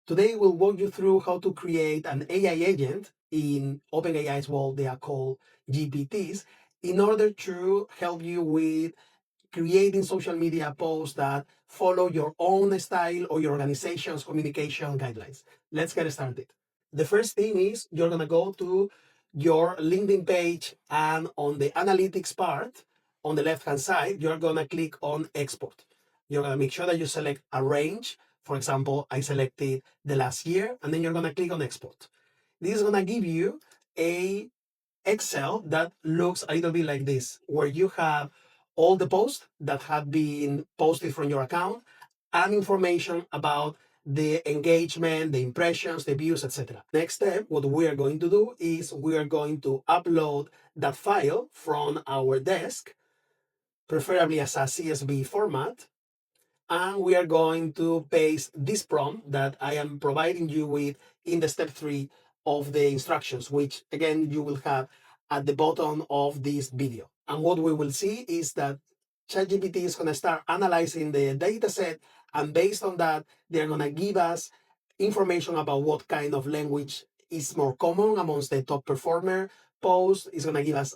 Today, we'll walk you through how to create an AI agent in OpenAI's world. They are called GPTs in order to help you with creating social media posts that follow your own style or your organization's communication guidelines. Let's get started. The first thing is you're going to go to your LinkedIn page, and on the analytics part on the left hand side, you're going to click on export. You're going to make sure that you select a range. For example, I selected the last year, and then you're going to click on export. This is going to give you a Excel that looks a little bit like this, where you have all the posts that have been posted from your account and information about the engagement, the impressions, the views, etc. Next step, what we are going to do is we are going to upload that file from our desk, preferably as a CSV format, and we are going to paste this prompt that I am providing you with in the step 3 of the instructions, which again you will have at the bottom of this video. And what we will see is that ChatGPT is going to start analyzing the data set, and based on that, they're going to give us information about what kind of language is more common amongst the top performer posts. It's going to give us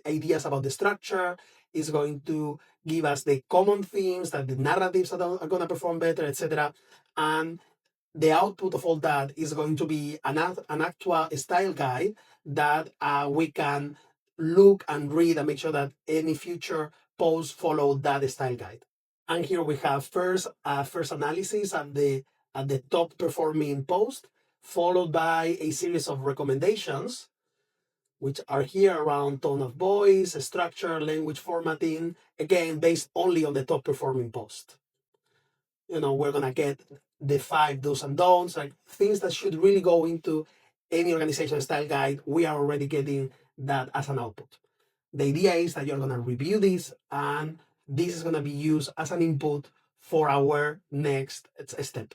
ideas about the structure. It's going to give us the common themes, that the narratives that are going to perform better, etc. And the output of all that is going to be an actual style guide that we can look and read and make sure that any future posts follow that style guide. And here we have first analysis at the top performing post, followed by a series of recommendations, which are here around tone of voice, structure, language formatting, again, based only on the top performing post. We're going to get the 5 do's and don'ts, like things that should really go into any organization style guide. We are already getting that as an output. The idea is that you're going to review this, and this is going to be used as an input for our next step.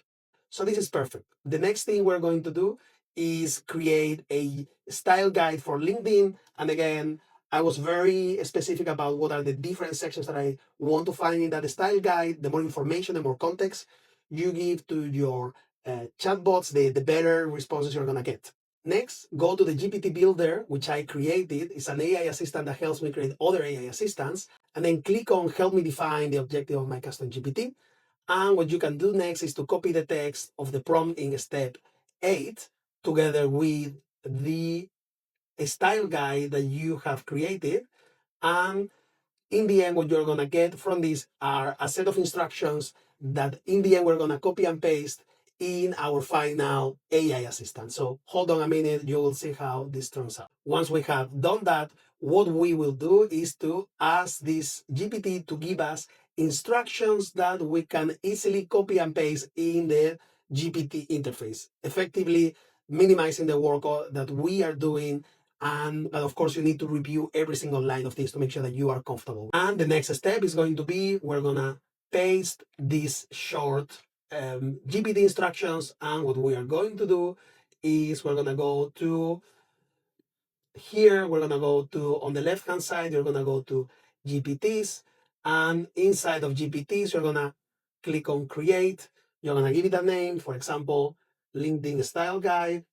So this is perfect. The next thing we're going to do is create a style guide for LinkedIn. And again, I was very specific about what are the different sections that I want to find in that style guide. The more information, the more context you give to your chatbots, the better responses you're going to get. Next, go to the GPT Builder, which I created. It's an AI assistant that helps me create other AI assistants. And then click on Help me define the objective of my custom GPT. And what you can do next is to copy the text of the prompt in step 8 together with the style guide that you have created. And in the end, what you're going to get from this are a set of instructions that in the end, we're going to copy and paste in our final AI assistant. So hold on a minute, you will see how this turns out. Once we have done that, what we will do is to ask this GPT to give us instructions that we can easily copy and paste in the GPT interface, effectively minimizing the work that we are doing. But of course, you need to review every single line of this to make sure that you are comfortable. And the next step is going to be, we're going to paste these short GPT instructions. And what we are going to do is we're going to go to here, we're going to go to, on the left-hand side, you're going to go to GPTs. And inside of GPTs, you're going to click on create. You're going to give it a name, for example, LinkedIn Style Guide.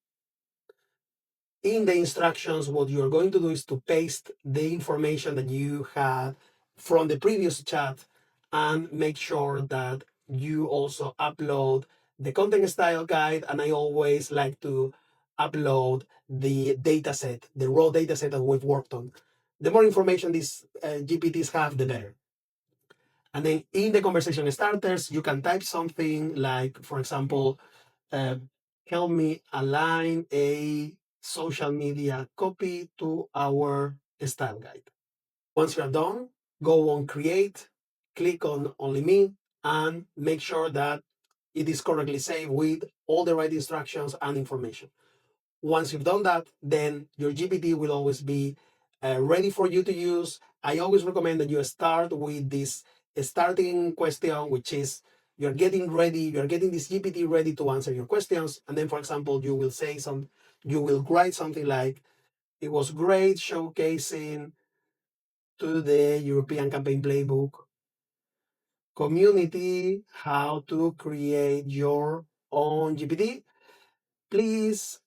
In the instructions, what you're going to do is to paste the information that you had from the previous chat, and make sure that you also upload the content style guide. And I always like to upload the data set, the raw data set that we've worked on. The more information these GPTs have, the better. And then in the conversation starters, you can type something like, for example, help me align a social media copy to our style guide. Once you're done, go on create, click on only me, and make sure that it is correctly saved with all the right instructions and information. Once you've done that, then your GPT will always be ready for you to use. I always recommend that you start with this starting question, which is you're getting this GPT ready to answer your questions. And then, for example, you will write something like, it was great showcasing to the European Campaign Playbook community how to create your on GPT, please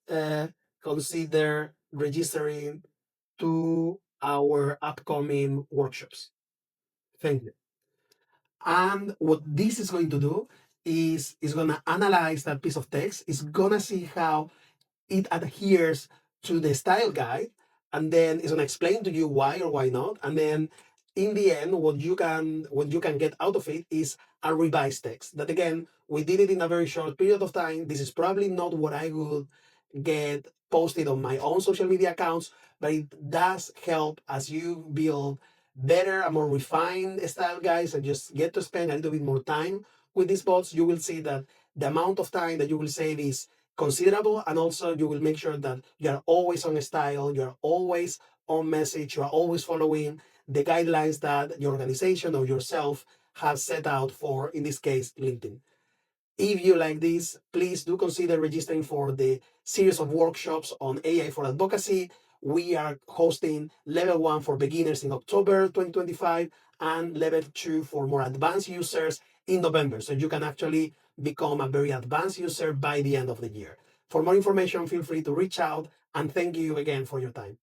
consider registering to our upcoming workshops. Thank you. And what this is going to do is going to analyze that piece of text. It's going to see how it adheres to the style guide, and then it's going to explain to you why or why not. And then in the end, what you can get out of it is a revised text. That again, we did it in a very short period of time. This is probably not what I would get posted on my own social media accounts, but it does help as you build better and more refined style guides and just get to spend a little bit more time with these bots. You will see that the amount of time that you will save is considerable, and also you will make sure that you are always on style, you are always on message, you are always following the guidelines that your organization or yourself has set out for, in this case, LinkedIn. If you like this, please do consider registering for the series of workshops on AI for advocacy. We are hosting level 1 for beginners in October 2025 and level 2 for more advanced users in November. So you can actually become a very advanced user by the end of the year. For more information, feel free to reach out, and thank you again for your time.